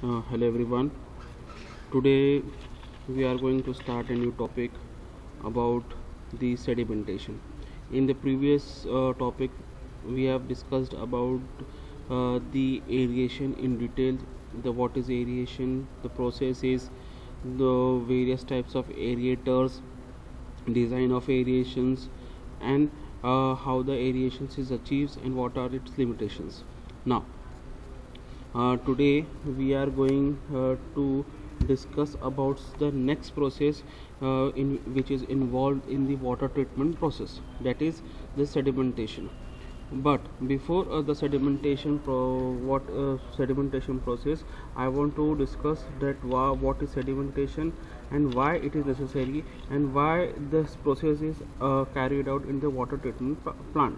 Hello everyone. Today we are going to start a new topic about the sedimentation. In the previous topic, we have discussed about the aeration in detail. The what is aeration, the process is, the various types of aerators, design of aerations, and how the aerations is achieved and what are its limitations. Now today we are going to discuss about the next process in which is involved in the water treatment process, that is the sedimentation. But before the sedimentation process, I want to discuss that what is sedimentation and why it is necessary and why this process is carried out in the water treatment plant.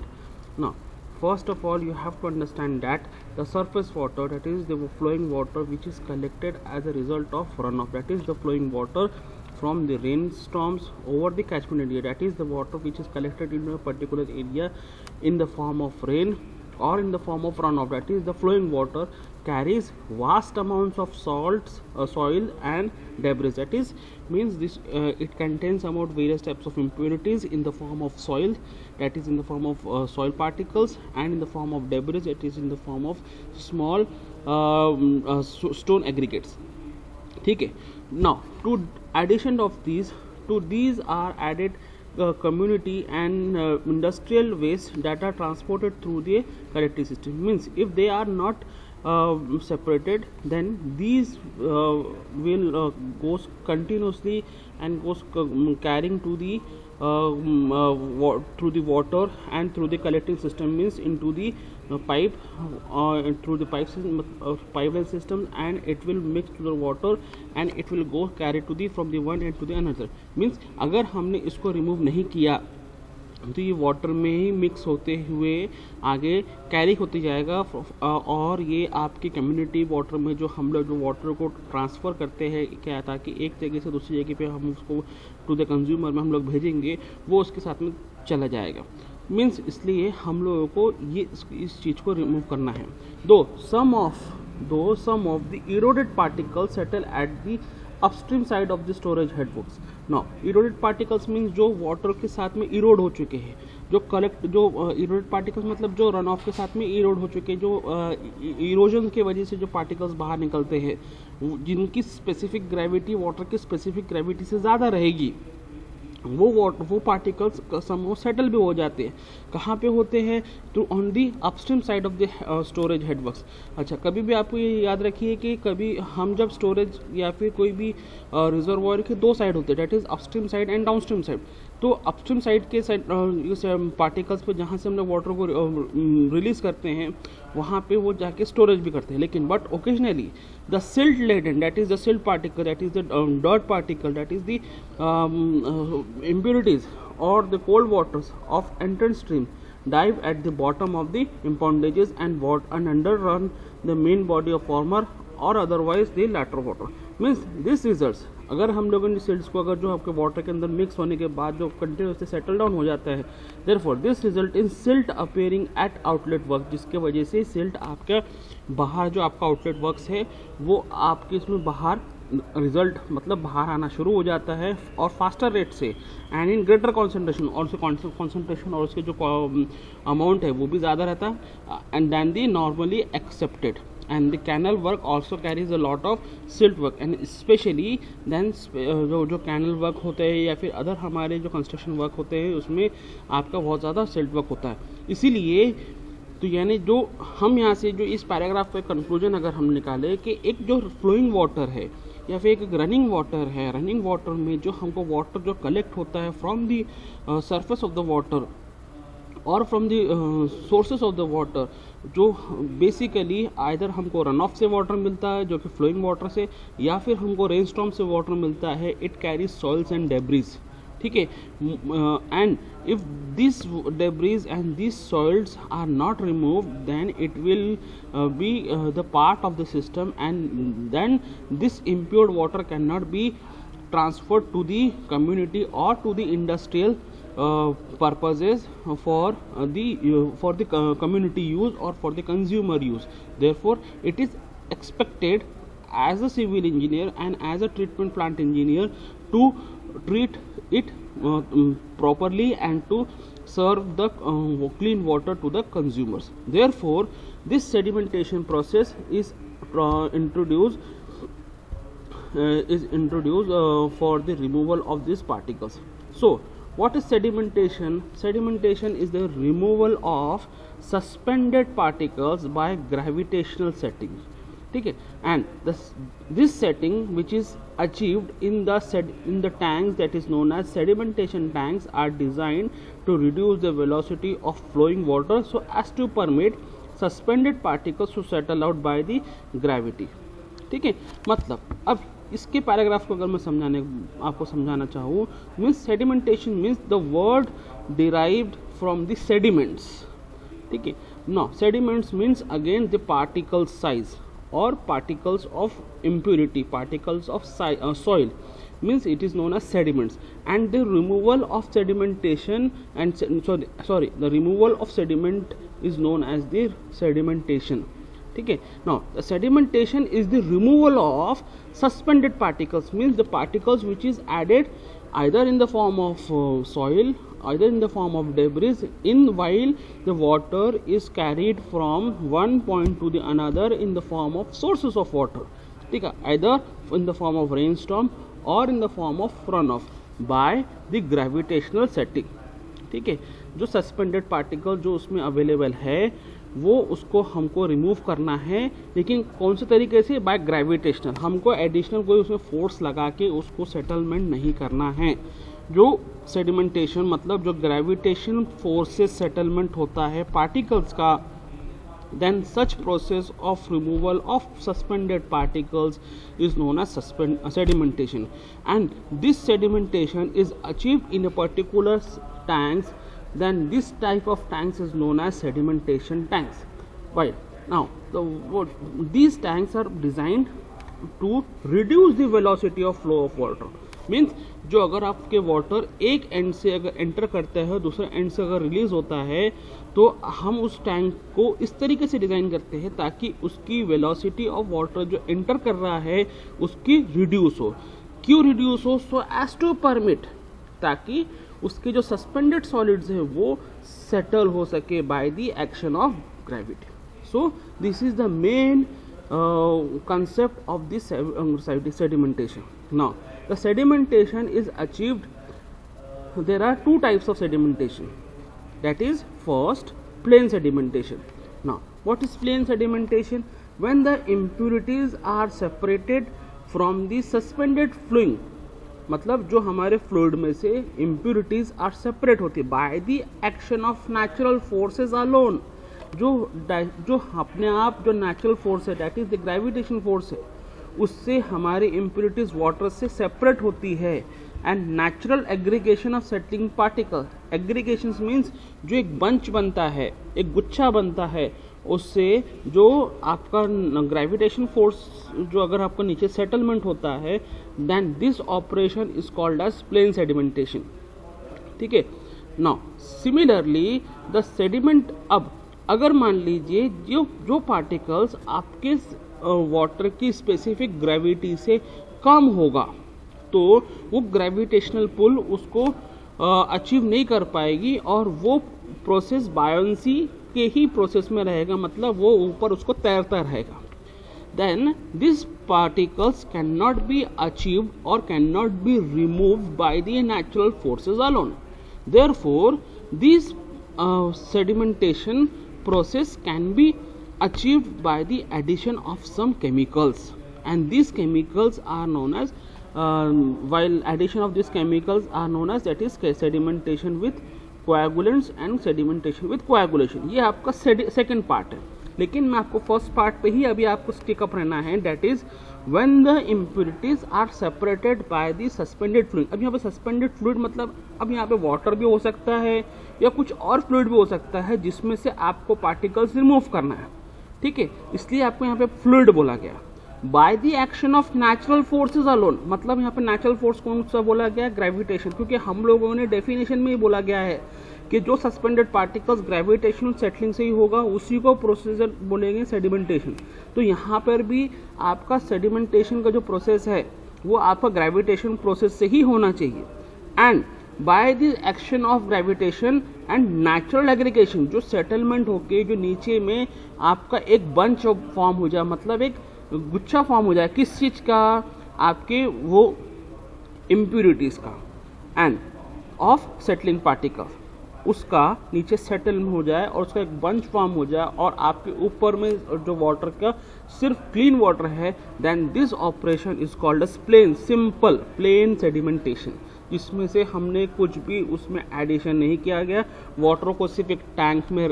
Now, first of all, you have to understand that the surface water, that is the flowing water which is collected as a result of runoff, that is the flowing water from the rainstorms over the catchment area, that is the water which is collected in a particular area in the form of rain or in the form of runoff, that is the flowing water carries vast amounts of salts, soil and debris. That is means this it contains about various types of impurities in the form of soil, that is in the form of soil particles, and in the form of debris, that is in the form of small stone aggregates. Okay. Now to addition of these, to these are added community and industrial waste that are transported through the collective system. Means if they are not separated, then these will goes continuously and goes carrying to the through the water and through the collecting system, means into the pipe through the pipeline system, and it will mix to the water and it will go carry to the from the one end to the another. Means अगर हमने इसको remove नहीं किया तो ये water में ही mix होते हुए आगे कैरी होते जाएगा, और ये आपकी कम्युनिटी वाटर में जो हम लोग जो वाटर को ट्रांसफ़र करते हैं क्या, ताकि एक जगह से दूसरी जगह पे हम उसको टू द कंज्यूमर में हम लोग भेजेंगे, वो उसके साथ में चला जाएगा. मीन्स इसलिए हम लोगों को ये इस चीज़ को रिमूव करना है. दो some of the eroded particles settle at the upstream side of the storage headworks. Now eroded particles means जो वाटर के साथ में इरोड हो चुके हैं, जो इरोडेड पार्टिकल्स मतलब जो रन ऑफ के साथ में इरोड हो चुके हैं, जो इरोजन की वजह से जो पार्टिकल्स बाहर निकलते हैं, जिनकी स्पेसिफिक ग्रेविटी वाटर की स्पेसिफिक ग्रेविटी से ज़्यादा रहेगी, वो पार्टिकल्स समो सेटल भी हो जाते हैं. कहाँ पे होते हैं? तो on the upstream side of the storage headworks. अच्छा, कभी भी आपको ये याद रखिए कि कभी हम जब स्टोरेज या फिर कोई भी रिजर्वॉयर के दो साइड होते हैं, that is upstream side and downstream side. तो अपस्ट्रीम साइड के साइड पार्टिकल्स पे जहाँ से हम लोग वाटर को रिलीज़ करते हैं, वहाँ पे वो जाके स्टोरेज भी करते हैं. लेकिन but occasionally the silt laden, that is the silt particle, that is the dirt particle, that is the impurities or the cold waters of entrance stream dive at the bottom of the impoundages and underrun the main body of former or otherwise the latter water. Means this results, अगर हम लोगों ने silts को अगर जो आपके water के अंदर मिक्स होने के बाद जो कंटिन्यूसली सेटल डाउन हो जाता है, therefore this result in silt appearing eight outlet work, जिसके वजह से सिल्ट आपके बाहर जो आपका आउटलेट वर्क्स है वो आपके इसमें बाहर रिजल्ट मतलब बाहर आना शुरू हो जाता है, और फास्टर रेट से एंड इन ग्रेटर कॉन्सेंट्रेशन, और उसके कॉन्सेंट्रेशन और उसके जो अमाउंट है वो भी ज़्यादा रहता है and than the normally accepted. And the canal work also carries a lot of silt work, and specially then जो कैनल वर्क होते हैं या फिर अदर हमारे जो कंस्ट्रक्शन वर्क होते हैं, उसमें आपका बहुत ज़्यादा सिल्ट वर्क होता है. इसीलिए तो यानी जो हम यहाँ से जो इस पैराग्राफ पे कंक्लूजन अगर हम निकालें कि एक जो फ्लोइंग वाटर है या फिर एक रनिंग वाटर है, रनिंग वाटर में जो हमको वाटर जो कलेक्ट होता है from the surface of the water और from the sources of the water, जो बेसिकली आइदर हमको रन ऑफ से वाटर मिलता है जो कि फ्लोइंग वाटर से, या फिर हमको रेन स्टॉर्म से वाटर मिलता है, it carries soils and debris. ठीक है, and if these debris and these soils are not removed, then it will be the part of the system, and then this impure water cannot be transferred to the community or to the industrial purposes for the community use or for the consumer use. Therefore it is expected as a civil engineer and as a treatment plant engineer to treat it properly and to serve the clean water to the consumers. Therefore, this sedimentation process is introduced for the removal of these particles. So, what is sedimentation? Sedimentation is the removal of suspended particles by gravitational setting. Okay, and this setting, which is achieved in the tanks that is known as sedimentation tanks, are designed to reduce the velocity of flowing water so as to permit suspended particles to settle out by the gravity. ठीक है, मतलब अब इसके paragraph को अगर मैं आपको समझाना चाहूँ, means sedimentation means the word derived from the sediments. ठीक है, no sediments means again the particle size or particles of impurity, particles of soil, means it is known as sediments, and the removal of sedimentation and the removal of sediment is known as the sedimentation. Okay, now the sedimentation is the removal of suspended particles, means the particles which is added either in the form of soil, either in the form of debris, while the water is carried from one point to the another in the form of sources of water. Okay, either in the form of rainstorm or in the form of runoff by the gravitational setting. ठीक है, जो suspended particle जो उसमें available है वो उसको हमको remove करना है, लेकिन कौन से तरीके से? By gravitational. हमको एडिशनल कोई उसमें फोर्स लगा के उसको सेटलमेंट नहीं करना है. जो सेडिमेंटेशन मतलब जो ग्रेविटेशन फोर्स से सेटलमेंट होता है पार्टिकल्स का, then such process of removal of suspended particles is known as sedimentation, and this sedimentation is achieved in a particular tanks. Then this type of tanks is known as sedimentation tanks. Right now, these tanks are designed to reduce the velocity of flow of water. Means जो अगर आपके water एक and से अगर enter करता है दूसरे and से अगर रिलीज होता है, तो हम उस टैंक को इस तरीके से डिज़ाइन करते हैं ताकि उसकी वेलोसिटी ऑफ वाटर जो एंटर कर रहा है उसकी रिड्यूस हो. क्यों रिड्यूस हो? सो एज टू परमिट, ताकि उसके जो सस्पेंडेड सॉलिड्स है वो सेटल हो सके by the action of gravity. So this is the main concept of this sedimentation. Now the sedimentation is achieved, there are two types of sedimentation, that is first plain sedimentation. Now what is plain sedimentation? When the impurities are separated from the suspended fluid, मतलब जो हमारे fluid में से impurities are separate होती है by the action of natural forces alone. जो अपने आप जो नेचुरल फोर्स है, that is the gravitation force है, उससे हमारे इम्प्योरिटीज वाटर से सेपरेट होती है. And natural aggregation of settling particle, aggregation means जो एक बंच बनता है, एक गुच्छा बनता है, उससे जो आपका ग्रेविटेशन फोर्स जो अगर आपका नीचे सेटलमेंट होता है, then this operation is called as plain sedimentation. ठीक है. नाउ सिमिलरली द सेडिमेंट, अब अगर मान लीजिए जो पार्टिकल्स आपके वाटर की स्पेसिफिक ग्रेविटी से कम होगा, तो वो ग्रेविटेशनल पुल उसको अचीव नहीं कर पाएगी और वो प्रोसेस बायोंसी के ही प्रोसेस में रहेगा, मतलब वो ऊपर उसको तैरता रहेगा. Then this particles can not be achieved और can not be removed by the natural forces alone. Therefore this sedimentation process can be achieved by the addition of some chemicals, and these chemicals are known as while addition of these chemicals are known as, that is sedimentation with coagulants and sedimentation with coagulation. ये आपका second part है, लेकिन मैं आपको first part पे ही अभी आपको stick up रहना है, that is when the impurities are separated by the suspended fluid. अब यहाँ पे सस्पेंडेड फ्लूइड मतलब अब यहाँ पे वाटर भी हो सकता है या कुछ और फ्लूइड भी हो सकता है जिसमें से आपको पार्टिकल्स रिमूव करना है. ठीक है, इसलिए आपको यहाँ पे फ्लूइड बोला गया. By the action of natural forces alone, मतलब यहाँ पे नेचुरल फोर्स कौन सा बोला गया? ग्रेविटेशन. क्योंकि हम लोगों ने डेफिनेशन में ही बोला गया है कि जो सस्पेंडेड पार्टिकल्स ग्रेविटेशनल सेटलिंग से ही होगा उसी को प्रोसीजर बोलेंगे सेडिमेंटेशन। तो यहाँ पर भी आपका सेडिमेंटेशन का जो प्रोसेस है वो आपका ग्रेविटेशन प्रोसेस से ही होना चाहिए। And by the action of gravitation and natural aggregation, जो सेटलमेंट होके जो नीचे में आपका एक बंच फॉर्म हो जाए, मतलब एक गुच्छा फॉर्म हो जाए, किस चीज़ का, आपके वो इम्प्यूरिटीज़ का एंड ऑफ सेटलिंग पार्टिकल्स, उसका नीचे सेटल हो जाए और उसका एक बंच फॉर्म हो जाए और आपके ऊपर में जो वाटर का सिर्फ क्लीन वाटर है, then this operation is called as plain, simple plain sedimentation, जिसमें से हमने कुछ भी उसमें एडिशन नहीं किया गया, वाटर को सिर्फ एक टैंक में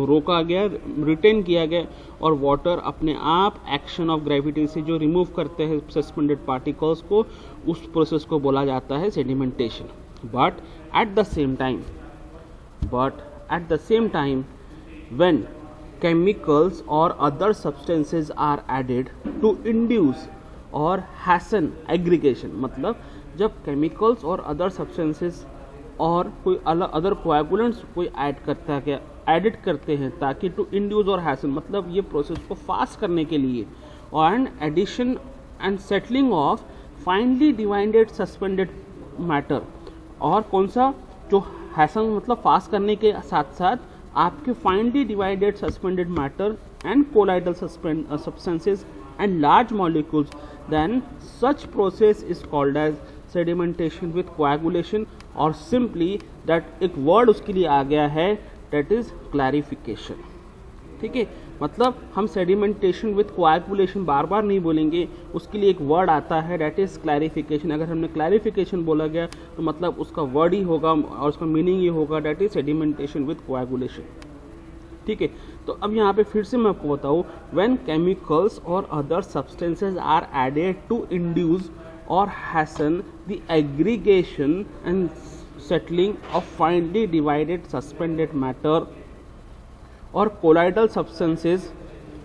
रोका गया, रिटेन किया गया और वाटर अपने आप एक्शन ऑफ ग्रेविटी से जो रिमूव करते हैं सस्पेंडेड पार्टिकल्स को, उस प्रोसेस को बोला जाता है sedimentation. But at the same time when chemicals or other substances are added to induce or hasten aggregation, मतलब जब chemicals और other substances और कोई अदर coagulants कोई एडिट करते हैं ताकि टू इंड्यूस और हैसन, मतलब ये प्रोसेस को फास्ट करने के लिए, और addition and settling of finely divided suspended matter, और कौन सा, जो हैसन मतलब फास्ट करने के साथ साथ आपके finely divided suspended matter and colloidal substances and large molecules, then such process is called as sedimentation with coagulation, और सिंपली दैट एक वर्ड उसके लिए आ गया है, दैट इज क्लैरिफिकेशन। ठीक है, मतलब हम सेडिमेंटेशन विथ कोएगुलेशन बार बार नहीं बोलेंगे, उसके लिए एक वर्ड आता है, दैट इज क्लैरिफिकेशन। अगर हमने क्लैरिफिकेशन बोला गया तो मतलब उसका वर्ड ही होगा और उसका मीनिंग ये होगा, that is sedimentation with coagulation. ठीक है, तो अब यहाँ पे फिर से मैं आपको बताऊँ, व्हेन केमिकल्स और other substances are added to induce or hasten the aggregation and settling of finely divided suspended matter or colloidal substances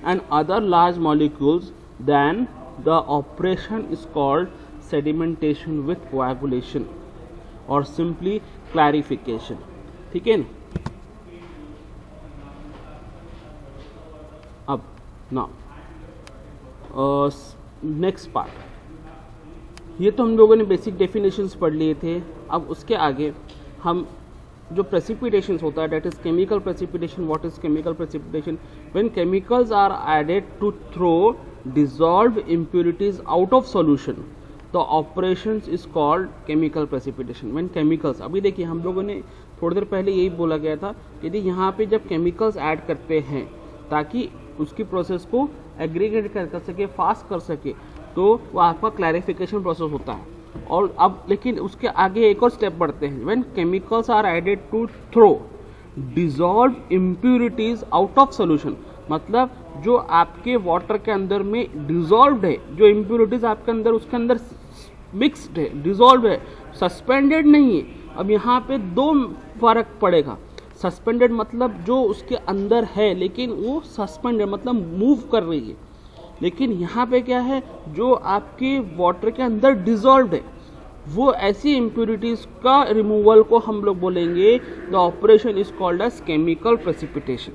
and other large molecules, then the operation is called sedimentation with coagulation or simply clarification. ठीक है ना? अब now next part, ये तो हम लोगों ने basic definitions पढ़ लिए थे। अब उसके आगे हम जो प्रेसिपिटेशंस होता है, that is chemical precipitation. What is chemical precipitation? When chemicals are added to throw dissolved impurities out of solution, the operations is called chemical precipitation. When chemicals, अभी देखिए हम लोगों ने थोड़ी देर पहले यही बोला गया था, यदि यहाँ पे जब केमिकल्स ऐड करते हैं ताकि उसकी प्रोसेस को एग्रीगेट कर सके, फास्ट कर सके, तो वो आपका क्लैरिफिकेशन प्रोसेस होता है। और अब लेकिन उसके आगे एक और स्टेप बढ़ते हैं, when chemicals are added to throw dissolve impurities out of solution, मतलब जो आपके वाटर के अंदर में डिसॉल्व्ड है, जो इम्प्यूरिटीज आपके अंदर उसके अंदर मिक्स्ड है, डिसॉल्व है, सस्पेंडेड नहीं है। अब यहाँ पे दो फर्क पड़ेगा, सस्पेंडेड मतलब जो उसके अंदर है लेकिन वो सस्पेंडेड मतलब मूव कर रही है, लेकिन यहाँ पे क्या है, जो आपके वाटर के अंदर डिसॉल्व्ड है, वो ऐसी इम्प्यूरिटीज का रिमूवल को हम लोग बोलेंगे the operation is called as chemical precipitation.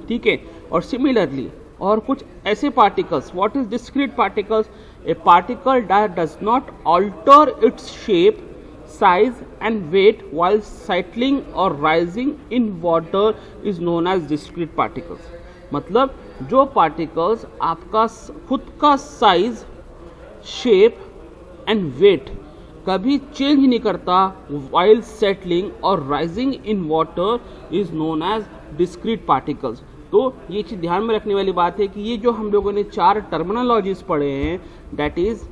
ठीक है, और सिमिलरली और कुछ ऐसे particles, what is discrete particles? A particle that does not alter its shape, size and weight while settling or rising in water is known as discrete particles। मतलब जो particles आपका खुद का साइज, शेप एंड वेट कभी change नहीं करता while settling और rising in water is known as discrete particles। तो ये चीज़ ध्यान में रखने वाली बात है कि ये जो हम लोगों ने चार टर्मिनोलॉजीज पढ़े हैं, that is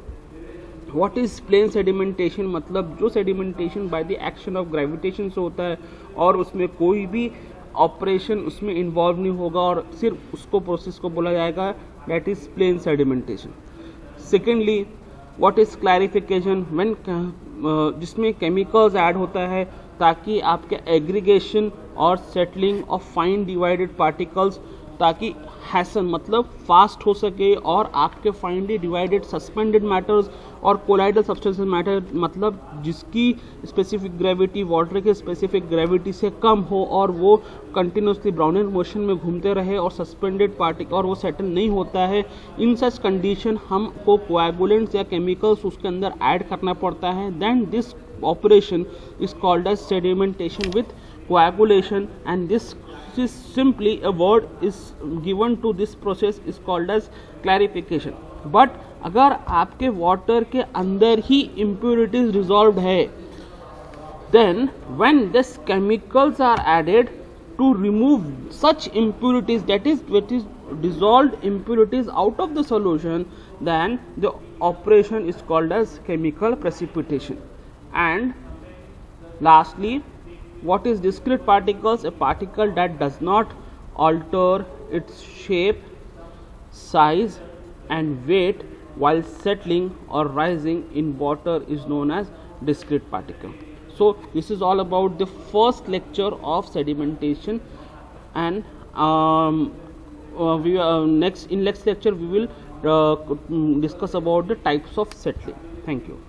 what is plain sedimentation, मतलब जो sedimentation by the action of gravitation से होता है और उसमें कोई भी ऑपरेशन उसमें इन्वॉल्व नहीं होगा और सिर्फ उसको प्रोसेस को बोला जाएगा, that is plain sedimentation. Secondly what is clarification, when जिसमें केमिकल्स ऐड होता है ताकि आपके एग्रीगेशन और settling of fine divided particles ताकि हैसन मतलब फास्ट हो सके, और आपके फाइनली डिवाइडेड सस्पेंडेड मैटर्स और कोलाइडल सब्सटेंसेस मैटर मतलब जिसकी स्पेसिफिक ग्रेविटी वाटर के स्पेसिफिक ग्रेविटी से कम हो और वो कंटिन्यूसली ब्राउनियर मोशन में घूमते रहे और सस्पेंडेड पार्टिकल और वो सेटल नहीं होता है। इन सच कंडीशन हमको कोएगुलेंट्स या केमिकल्स उसके अंदर ऐड करना पड़ता है। Then this operation is called as sedimentation with coagulation, and this is simply a word is given to this process is called as clarification. But अगर आपके water के अंदर ही impurities dissolved है, then when this chemicals are added to remove such impurities, that is dissolved impurities out of the solution, then the operation is called as chemical precipitation. And lastly, what is discrete particles? A particle that does not alter its shape, size and weight while settling or rising in water is known as discrete particle. So this is all about the first lecture of sedimentation, and next lecture we will discuss about the types of settling. Thank you.